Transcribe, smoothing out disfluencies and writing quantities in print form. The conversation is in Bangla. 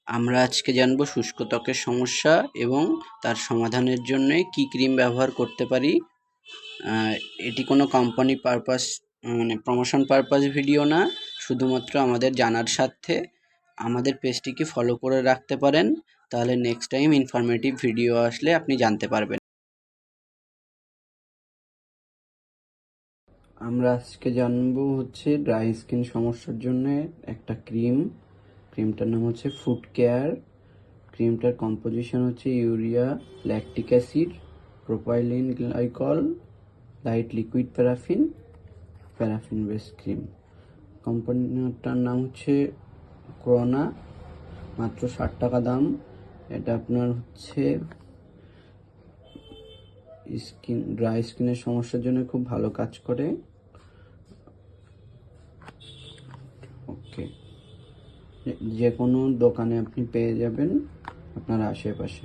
আমরা আজকে জানবো শুষ্ক ত্বকের সমস্যা এবং তার সমাধানের জন্য কি ক্রিম ব্যবহার করতে পারি। এটি কোনো কোম্পানি পারপাস মানে প্রমোশন পারপাস ভিডিও না, শুধুমাত্র আমাদের জানার স্বার্থে। আমাদের পেজটিকে ফলো করে রাখতে পারেন, তাহলে নেক্সট টাইম ইনফরমেটিভ ভিডিও আসলে আপনি জানতে পারবেন। আমরা আজকে জানবো হচ্ছে ড্রাই স্কিন সমস্যার জন্য একটা ক্রিমটার নাম হচ্ছে ফুট কেয়ার। ক্রিমটার কম্পোজিশন হচ্ছে urea, lactic acid, propylene glycol, light liquid paraffin base cream. কোম্পানিটার নাম হচ্ছে ক্রোনা, মাত্র 60 টাকা দাম। এটা আপনার হচ্ছে ড্রাই স্কিনের সমস্যার জন্য খুব ভালো কাজ করে। ওকে, যে কোনো দোকানে আপনি পেয়ে যাবেন আপনার আশেপাশে।